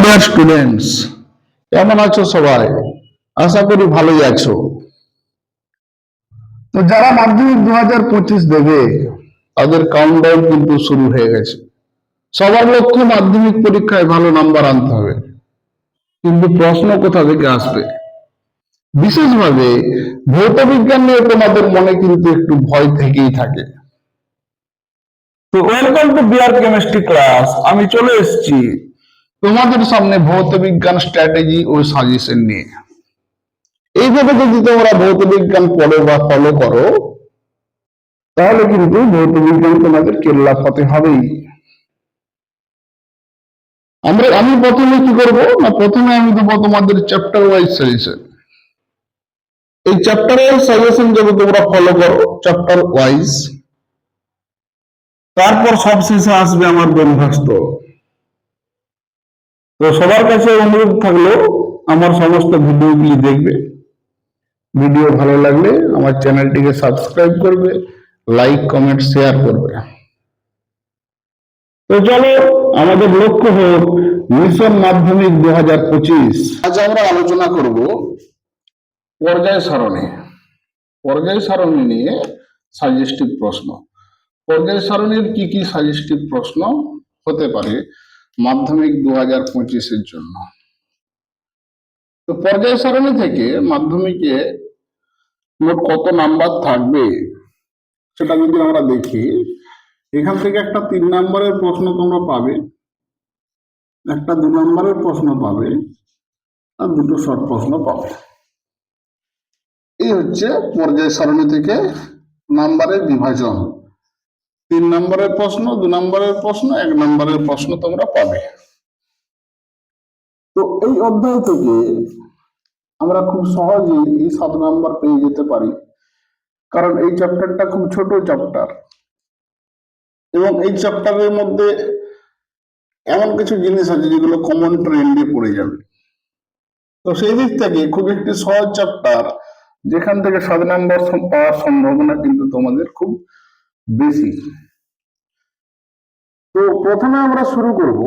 Dear students, কেমন আছো সবাই? আশা করি ভালোই আছো। তো যারা মাধ্যমিক 2025 দেবে তাদের কাউন্টডাউন কিন্তু শুরু হয়ে গেছে। সবার লক্ষ্য মাধ্যমিক পরীক্ষায় ভালো নাম্বার আনতে হবে, কিন্তু প্রশ্ন কোথা থেকে আসবে? বিশেষভাবে ভৌত বিজ্ঞান নিয়ে তোমাদের মনে কিন্তু একটু ভয় থেকেই থাকে। তো welcome to BR chemistry class. আমি চলে এসেছি তোমাদের সামনে ভৌত বিজ্ঞান স্ট্র্যাটেজি ও সাজেশন নিয়ে। এইভাবে যদি তোমরা ভৌত বিজ্ঞান পড়ো বা ফলো করো, তাহলে কিন্তু ভৌত বিজ্ঞান তোমাদের কেল্লা ফতে হবেই। আমি প্রথমে কি করব না, প্রথমে আমি দেবো তোমাদের চ্যাপ্টার ওয়াইজ সাজেশন। এই চ্যাপ্টার ওয়াইজ সাজেশন যদি তোমরা ফলো করো চ্যাপ্টার ওয়াইজ, তারপর সবশেষে আসবে আমার ব্রহ্মাস্ত্র। তো সবার কাছে অনুরোধ থাকলো আমার সমস্ত ভিডিওগুলি দেখবে। ভিডিও ভালো লাগলে আমার চ্যানেলটিকে সাবস্ক্রাইব করবে, লাইক কমেন্ট শেয়ার করবে। তো চলো, আমাদের লক্ষ্য হোক মিশন মাধ্যমিক 2025। আজ আমরা আলোচনা করব পর্যায় সারণী। পর্যায় সারণী নিয়ে সাজেস্টিভ প্রশ্ন। পর্যায় সারণীর কি কি সাজেস্টিভ প্রশ্ন হতে পারে মাধ্যমিক 2025-এর জন্য? তো পর্যায় সারণী থেকে মাধ্যমিকে মোট কত নাম্বার থাকবে সেটা যদি আমরা দেখি, এখান থেকে একটা 3 নম্বরের প্রশ্ন তোমরা পাবে, একটা 2 নম্বরের প্রশ্ন পাবে, আর দুটো শর্ট প্রশ্ন পাবে। এই হচ্ছে পর্যায় সারণী থেকে নাম্বারের বিভাজন। 3 নম্বরের প্রশ্ন, 2 নম্বরের প্রশ্ন, 1 নম্বরের প্রশ্ন তোমরা পাবে। তো এই অধ্যায় থেকে আমরা খুব সহজেই এই 7 নম্বর পেয়ে যেতে পারি, কারণ এই চ্যাপ্টারটা খুব ছোট চ্যাপ্টার এবং এই চ্যাপ্টারের মধ্যে এমন কিছু জিনিস আছে যেগুলো কমন ট্রেন্ডে পড়ে যাবে। তো সেই দিক থেকে খুব একটি সহজ চ্যাপ্টার, যেখান থেকে 7 নম্বর পাওয়ার সম্ভাবনা কিন্তু তোমাদের খুব বেশি। তো প্রথমে আমরা শুরু করব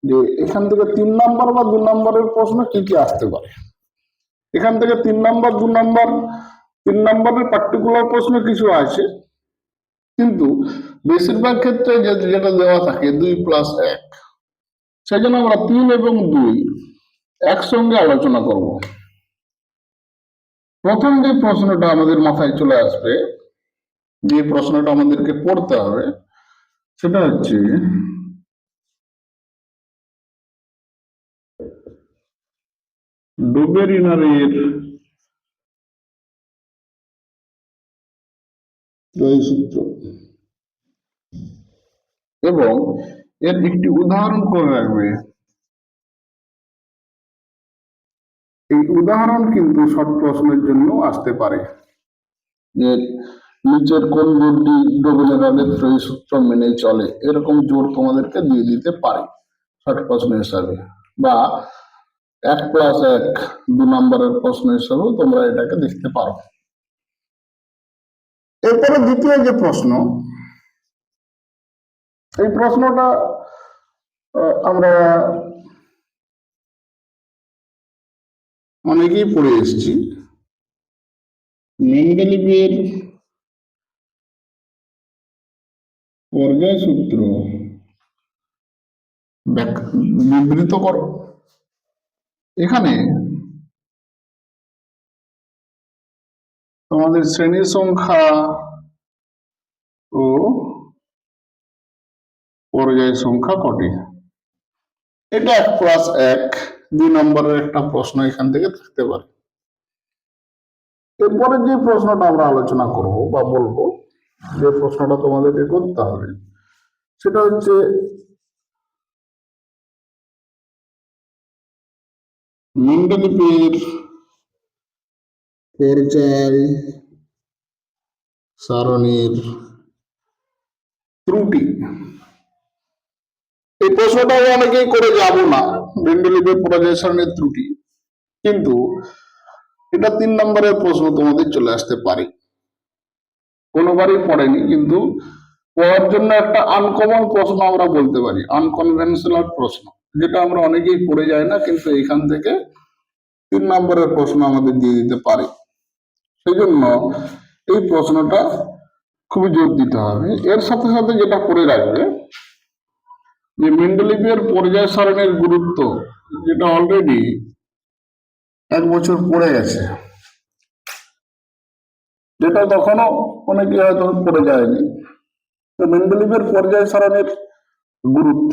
যে এখান থেকে 3 নম্বর বা 2 নম্বরের প্রশ্ন কি কি আসতে পারে। এখান থেকে 3 নম্বর 2 নম্বর 3 নম্বরের পার্টিকুলার প্রশ্ন কিছু আছে, কিন্তু বেশিরভাগ ক্ষেত্রে যেটা দেওয়া থাকে 2+1, সেই জন্য আমরা 3 এবং 2 একসঙ্গে আলোচনা করব। প্রথম যে প্রশ্নটা আমাদের মাথায় চলে আসবে, যে প্রশ্নটা আমাদেরকে পড়তে হবে, সেটা হচ্ছে ডোবেরিনারের ত্রয়ী সূত্র এবং এর একটি উদাহরণ করে রাখবে। এই উদাহরণ কিন্তু শর্ট প্রশ্নের জন্য আসতে পারে, যে নিচের কোন জোড়টি ডোবেরিনারের ত্রয়ী সূত্র মেনে চলে, এরকম জোড় তোমাদেরকে দিয়ে দিতে পারে শর্ট প্রশ্ন হিসাবে, বা 1+1 2 নম্বরের প্রশ্ন হিসাবেও তোমরা এটাকে দেখতে পারো। এরপরে দ্বিতীয় যে প্রশ্ন, এই প্রশ্নটা আমরা অনেকেই পড়ে এসেছি। মেন্ডেলিভের পর্যায় সূত্র বিবৃত করো। এখানে তোমাদের শ্রেণী সংখ্যা ও পর্যায় সংখ্যা কটি, এটা 1+1 2 নম্বরের একটা প্রশ্ন এখান থেকে থাকতে পারে। এরপরে যে প্রশ্নটা আমরা আলোচনা করব বা বলবো, যে প্রশ্নটা তোমাদেরকে করতে হবে, সেটা হচ্ছে মেন্ডেলিভের পর্যায় সারণীর ত্রুটি। এই প্রশ্নটা অনেকেই করে যাব না, মেন্ডেলিভের পর্যায় সারণীর ত্রুটি, কিন্তু এটা 3 নম্বরের প্রশ্ন তোমাদের চলে আসতে পারে। কোনোবারই পড়েনি, কিন্তু পড়ার জন্য একটা আনকমন প্রশ্ন আমরা বলতে পারি, আনকনভেনশনাল প্রশ্ন। যেটা আমরা অনেকেই পড়ে যায় না, কিন্তু এখান থেকে 3 নম্বরের প্রশ্ন আমাদের দিয়ে দিতে পারে। সেই জন্য এই প্রশ্নটা খুবই জোর দিতে হবে। এর সাথে সাথে যেটা করে রাখবে যে মেন্ডেলিভের পর্যায় সারণীর গুরুত্ব, যেটা অলরেডি 1 বছর পড়ে গেছে, যেটা তখনও অনেকে হয়তো পড়ে যায়নি। তো মেন্ডেলিভের পর্যায় সারণীর গুরুত্ব,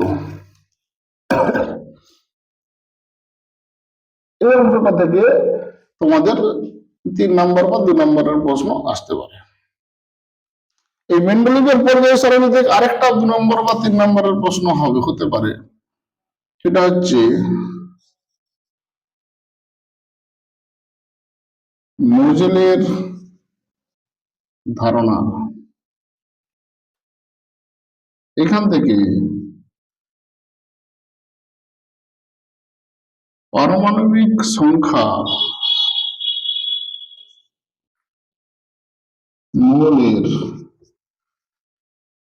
এই অংশটা থেকে তোমাদের 3 নম্বর বা 2 নম্বরের প্রশ্ন আসতে পারে। এই মেন্ডেলিভের পর্যায় সারণী থেকে আরেকটা 2 নম্বর বা 3 নম্বরের প্রশ্ন হতে পারে। সেটা হচ্ছে মোজেলের ধারণা। এখান থেকে পারমাণবিক সংখ্যা মৌলের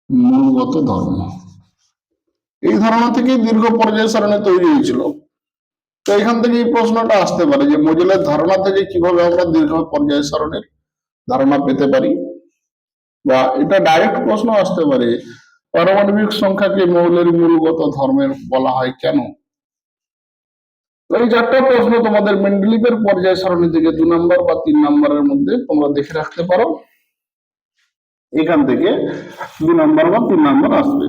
মূলগত ধর্ম, এই ধারণা থেকেই দীর্ঘ পর্যায় সারণী তৈরি হয়েছিল। তো এখান থেকে এই প্রশ্নটা আসতে পারে যে মোজেলের ধারণা থেকে কিভাবে আমরা দীর্ঘ পর্যায় সারণীর ধারণা পেতে পারি, বা এটা ডাইরেক্ট প্রশ্ন আসতে পারে পারমাণবিক সংখ্যাকে মৌলের মূলগত ধর্মের বলা হয় কেন। এই 4টা প্রশ্ন তোমাদের মেন্ডেলিভের পর্যায় সারণী থেকে 2 নম্বর বা 3 নম্বরের মধ্যে তোমরা দেখে রাখতে পারো। এখান থেকে 2 নম্বর বা 3 নম্বর আসবে।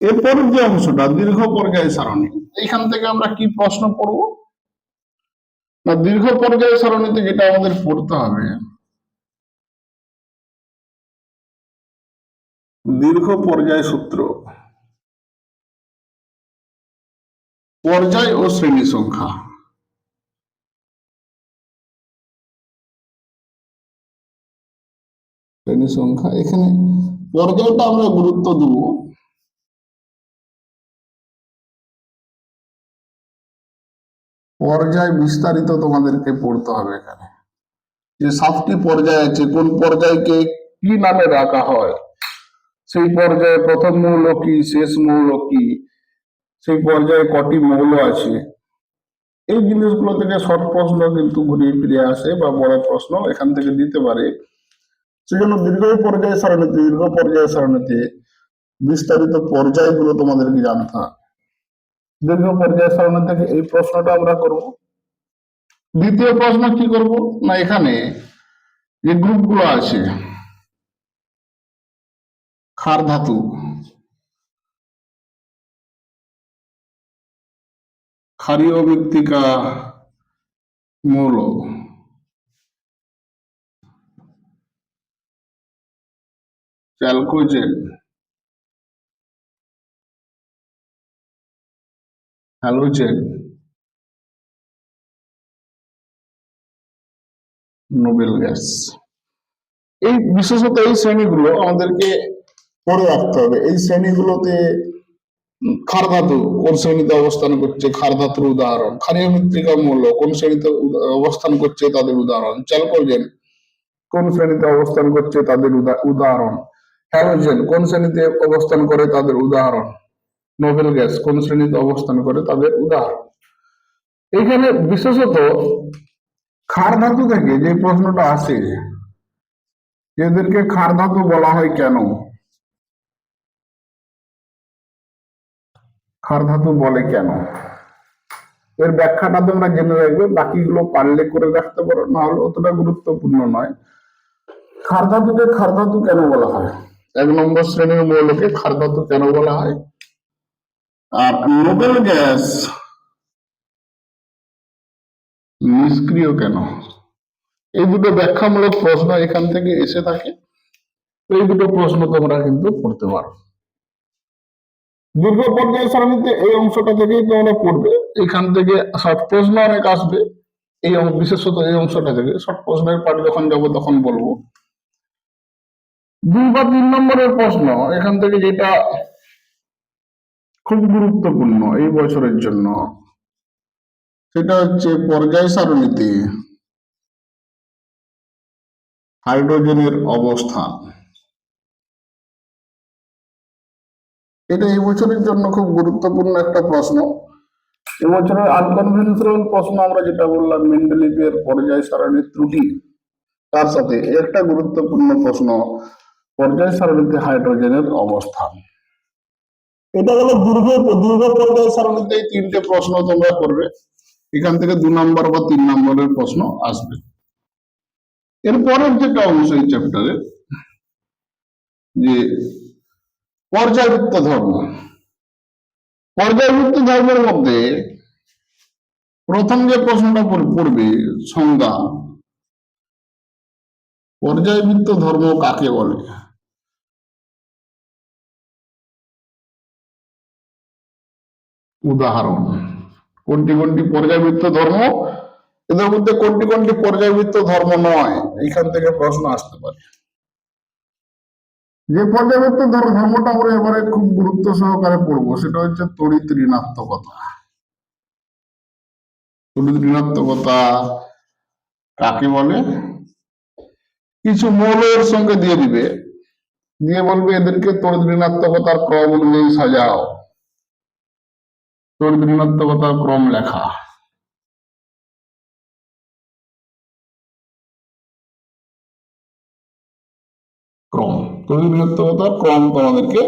এরপরের যে অংশটা দীর্ঘ পর্যায় সারণী, এখান থেকে আমরা কি প্রশ্ন পড়বো না, দীর্ঘ পর্যায় সারণীতে যেটা আমাদের পড়তে হবে, দীর্ঘ পর্যায় সূত্র, পর্যায় ও শ্রেণী সংখ্যা। শ্রেণী সংখ্যা, এখানে পর্যায়টা আমরা গুরুত্ব দেব। পর্যায় বিস্তারিত তোমাদেরকে পড়তে হবে এখানে, যে 7টি পর্যায় আছে, কোন পর্যায়কে কি নামে রাখা হয়, সেই পর্যায়ে প্রথম মৌল কি, শেষ মৌল কি, সেই পর্যায়ে কটি মৌল আছে, এই জিনিসগুলো থেকে শর্ট প্রশ্ন কিন্তু ঘুরিয়ে ফিরে আসে বা বড় প্রশ্ন এখান থেকে দিতে পারে। সেজন্য দীর্ঘ পর্যায় সারণীতে বিস্তারিত পর্যায়গুলো তোমাদেরকে জানতে হবে। দীর্ঘ পর্যায় সারণী থেকে এই প্রশ্নটা আমরা করব। দ্বিতীয় প্রশ্ন কি করব না, এখানে যে গ্রুপগুলো আছে, ক্ষার ধাতু, ক্ষারীয় মৃত্তিকা মৌল, চ্যালকোজেন, হ্যালোজেন, নোবেল গ্যাস, এই বিশেষত এই শ্রেণীগুলো আমাদেরকে পড়ে রাখতে হবে। এই শ্রেণীগুলোতে ক্ষার ধাতু কোন শ্রেণীতে অবস্থান করছে, ক্ষার ধাতুর উদাহরণ, ক্ষারীয় মৃত্তিকা মৌল কোন শ্রেণীতে অবস্থান করছে তাদের উদাহরণ, চ্যালকোজেন কোন শ্রেণীতে অবস্থান করছে তাদের উদাহরণ, হ্যালোজেন কোন শ্রেণীতে অবস্থান করে তাদের উদাহরণ, নোবেল গ্যাস কোন শ্রেণীতে অবস্থান করে তাদের উদাহরণ। এখানে বিশেষত ক্ষার ধাতু থেকে যে প্রশ্নটা আসে, এদেরকে ক্ষার ধাতু বলা হয় কেন, ক্ষার ধাতু বলে কেন, এর ব্যাখ্যাটা তোমরা জেনে রাখবে। বাকিগুলো পারলে করে রাখতে পারো, না হলে অতটা গুরুত্বপূর্ণ নয়। ক্ষার ধাতুকে ক্ষার ধাতু কেন বলা হয়, 1 নম্বর শ্রেণীর মৌলকে ক্ষার ধাতু কেন বলা হয়, আর নোবেল গ্যাস নিষ্ক্রিয় কেন, এই দুটো ব্যাখ্যামূলক প্রশ্ন এখান থেকে এসে থাকে। এই দুটো প্রশ্ন তোমরা কিন্তু পড়তে পারো। দীর্ঘ পর্যায় সারণীতে এই অংশটা থেকেই তোমরা পড়বে। এখান থেকে শর্ট প্রশ্ন অনেক আসবে, এই বিশেষত এই অংশটা থেকে শর্ট প্রশ্নের পাঠ যখন যাবো তখন বলবো। 2 বা 3 নম্বরের প্রশ্ন এখান থেকে যেটা খুব গুরুত্বপূর্ণ এই বছরের জন্য, সেটা হচ্ছে পর্যায় সারণীতে হাইড্রোজেনের অবস্থান। এটা এই বছরের জন্য খুব গুরুত্বপূর্ণ একটা প্রশ্ন। এবছরের আনকনভেনশনাল প্রশ্ন আমরা যেটা বললাম মেন্ডেলিভের পর্যায় সারণীর ত্রুটি, তার সাথে একটা গুরুত্বপূর্ণ প্রশ্ন পর্যায় সারণীতে হাইড্রোজেনের অবস্থান। এটা হলো দীর্ঘ পর্যায় সারণীতে এই তিনটে প্রশ্ন তোমরা করবে, এখান থেকে 2 নম্বর বা 3 নম্বরের প্রশ্ন আসবে। এরপরের যেটা অংশ এই চ্যাপ্টারে যে পর্যায়বৃত্ত ধর্ম। পর্যায়বৃত্ত ধর্মের মধ্যে প্রথম যে প্রশ্নটা পড়বে সংজ্ঞা, পর্যায়বৃত্ত ধর্ম কাকে বলে? উদাহরণ, কোনটি কোনটি পর্যায়বৃত্ত ধর্ম, এদের মধ্যে কোনটি কোনটি পর্যায়বৃত্ত ধর্ম নয়, এইখান থেকে প্রশ্ন আসতে পারে। যে পর্যায়বৃত্ত ধর্মটা আমরা এবারে খুব গুরুত্ব সহকারে পড়বো সেটা হচ্ছে তড়িৎ ঋণাত্মকতা। তড়িৎ ঋণাত্মকতা কাকে বলে? কিছু মৌলের সঙ্গে দিয়ে দিবে, দিয়ে বলবে এদেরকে তড়িৎ ঋণাত্মকতার ক্রম অনুযায়ী সাজাও, তড়িৎ ঋণাত্মকতার ক্রম লেখা। ক্রম, তড়িৎ ঋণাত্মকতার ক্রম তোমাদেরকে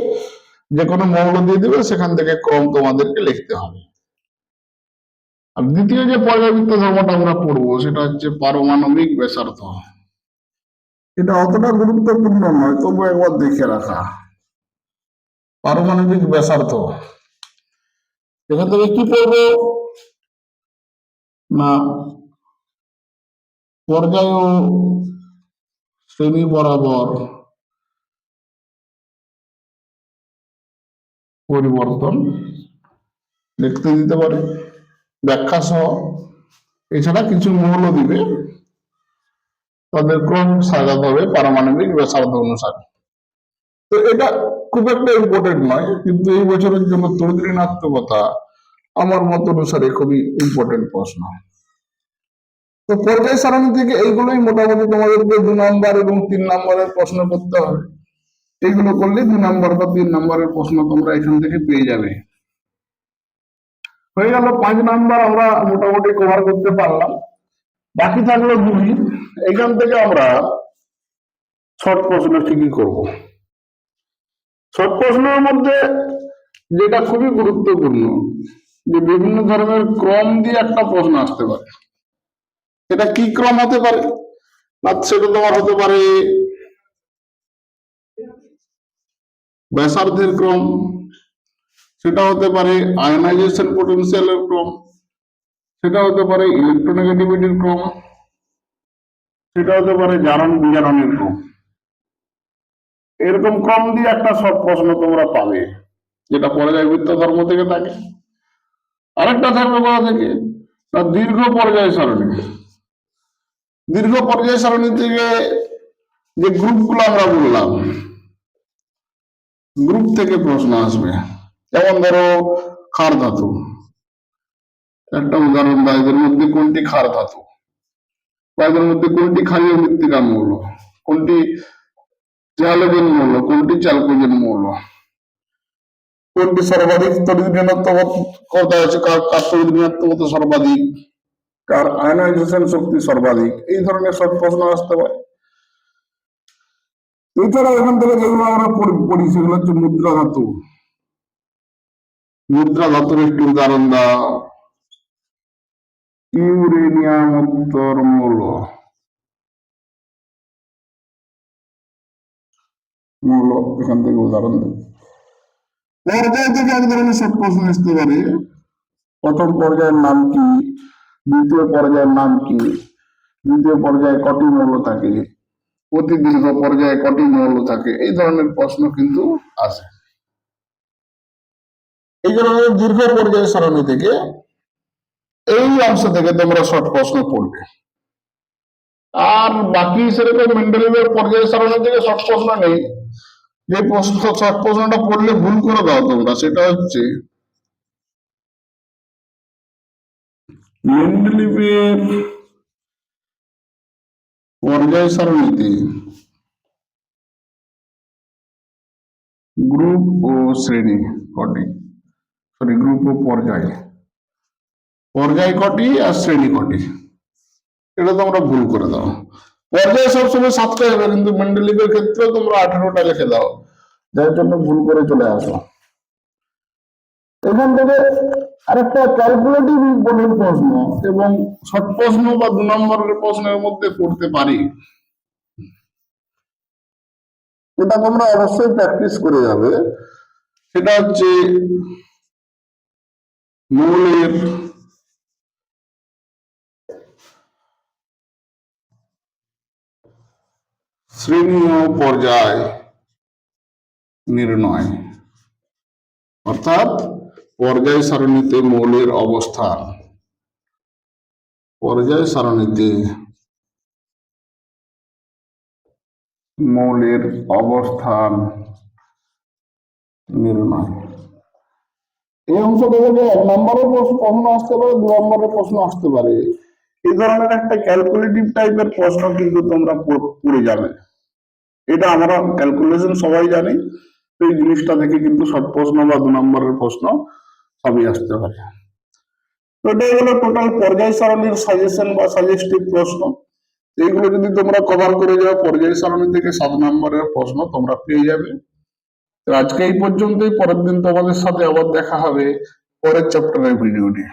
যে কোনো মৌল দিয়ে দিবে, সেখান থেকে ক্রম তোমাদেরকে লিখতে হবে। আর দ্বিতীয় যে পর্যায়বৃত্ত ধর্মটা আমরা পড়বো সেটা হচ্ছে পারমাণবিক ব্যাসার্ধ। এটা অতটা গুরুত্বপূর্ণ নয়, তবু একবার দেখে রাখা। পারমাণবিক ব্যাসার্ধ, এখান থেকে কি পড়বো না পর্যায় ও শ্রেণী বরাবর পরিবর্তন লিখতে দিতে পারে ব্যাখ্যা সহ। এছাড়া কিছু মৌল দিবে, তাদের ক্রম সাজাতে হবে পারমাণবিক ব্যাসার্ধ অনুসারে। তো এটা খুব একটা ইম্পর্টেন্ট নয়, কিন্তু এই বছরের জন্য তড়িৎ ঋণাত্মকতা আমার মত অনুসারে খুবই ইম্পর্টেন্ট প্রশ্ন। তো পর্যায় সারণী থেকে এইগুলোই মোটামুটি তোমাদেরকে 2 নম্বর এবং 3 নম্বরের প্রশ্ন করতে হবে। এইগুলো করলে 2 নম্বর বা 3 নম্বরের প্রশ্ন তোমরা এখান থেকে পেয়ে যাবে। হয়ে গেল 5 নম্বর আমরা মোটামুটি কভার করতে পারলাম, বাকি থাকলো 2। এইখান থেকে আমরা শর্ট প্রশ্ন ঠিকই করব। শর্ট প্রশ্নের মধ্যে যেটা খুবই গুরুত্বপূর্ণ, যে বিভিন্ন ধর্মের ক্রম দিয়ে একটা প্রশ্ন আসতে পারে। সেটা কি ক্রম হতে পারে না, সেটা তোমার হতে পারে ব্যাসার্ধের ক্রম, সেটা হতে পারে আয়নাইজেশন পটেনশিয়ালের ক্রম, সেটা হতে পারে ইলেকট্রোনেগেটিভিটির ক্রম, সেটা হতে পারে জারণ বিজারণের ক্রম। এরকম ক্রম দিয়ে একটা সব প্রশ্ন তোমরা পাবে, যেটা পর্যায়বৃত্ত ধর্ম থেকে থাকে। আরেকটা থাকবে কোথা থেকে না দীর্ঘ পর্যায় সারণী। দীর্ঘ পর্যায় সারণী থেকে যে গ্রুপগুলো আমরা বললাম, গ্রুপ থেকে প্রশ্ন আসবে। যেমন ধরো ক্ষার ধাতু, একটা উদাহরণ দেয়, এদের মধ্যে কোনটি ক্ষার ধাতু, বা এদের মধ্যে কোনটি ক্ষারীয় মৃত্তিকার মৌল, কোনটি হ্যালোজেন মৌল, কোনটি চ্যালকোজেন মৌল, কোনটি সর্বাধিক তড়িৎ ঋণাত্মকতা আছে, কার তড়িৎ ঋণাত্মকতা সর্বাধিক, কার আয়নাইজেশন শক্তি সর্বাধিক, এই ধরনের সব প্রশ্ন আসতে পারে। এছাড়াও এখান থেকে যেগুলো আমরা পড়ি সেগুলো হচ্ছে মুদ্রা ধাতু। মুদ্রা ধাতুর একটি উদাহরণ দাও। ইউরেনিয়াম উত্তর মৌল, এখান থেকে উদাহরণ দেবে। পর্যায় থেকে এক ধরনের সব প্রশ্ন আসতে পারে। প্রথম পর্যায়ের নাম কি, দ্বিতীয় পর্যায়ের নাম কি, দ্বিতীয় পর্যায়ে কটি মৌল থাকে, অতি দীর্ঘ পর্যায়ে কটি মৌল থাকে, এই ধরনের প্রশ্ন কিন্তু আসে। এই ধরনের দীর্ঘ পর্যায় সারণী থেকে এই অংশ থেকে তোমরা শর্ট প্রশ্ন পড়বে। আর বাকি সেরকম মেন্ডেলিভের পর্যায় সারণী থেকে শর্ট প্রশ্ন নেই। যে প্রশ্ন শর্ট প্রশ্নটা পড়লে ভুল করে দাও তোমরা, সেটা হচ্ছে মেন্ডেলিভের পর্যায় সারণীতে গ্রুপ ও শ্রেণী কটি, সরি গ্রুপ ও পর্যায়, পর্যায় কটি আর শ্রেণী কটি, এটা তোমরা ভুল করে দাও। পর্যায় সবসময় 7টা হবে, কিন্তু মেন্ডেলিভের ক্ষেত্রেও তোমরা 18টা লিখে দাও, যার জন্য ভুল করে চলে আসো। এখান থেকে আরেকটা ক্যালকুলেটিভ ইম্পর্টেন্ট প্রশ্ন এবং শর্ট প্রশ্ন বা 2 নম্বরের প্রশ্নের মধ্যে করতে পারি, এটা তোমরা অবশ্যই প্র্যাকটিস করে যাবে। সেটা হচ্ছে মৌলের শ্রেণী ও পর্যায় নির্ণয়, অর্থাৎ পর্যায় সারণীতে মৌলের অবস্থান, পর্যায় সারণীতে মৌলের অবস্থান নির্ণয়। এই অংশটা থেকে 1 নম্বরের প্রশ্ন আসতে পারে, 2 নম্বরের প্রশ্ন আসতে পারে। এই ধরনের একটা ক্যালকুলেটিভ টাইপের প্রশ্ন কিন্তু তোমরা পড়ে যাবে। এটা আমরা ক্যালকুলেশন সবাই জানি, এই জিনিসটা থেকে কিন্তু শর্ট প্রশ্ন বা 2 নম্বরের প্রশ্ন সবই আসতে পারে। তো এটাই হলো টোটাল পর্যায় সারণীর সাজেশন বা সাজেস্টিভ প্রশ্ন। এইগুলো যদি তোমরা কভার করে যাও, পর্যায় সারণী থেকে 7 নম্বরের প্রশ্ন তোমরা পেয়ে যাবে। তো আজকে এই পর্যন্তই, পরের দিন তোমাদের সাথে আবার দেখা হবে পরের চ্যাপ্টারের ভিডিও নিয়ে।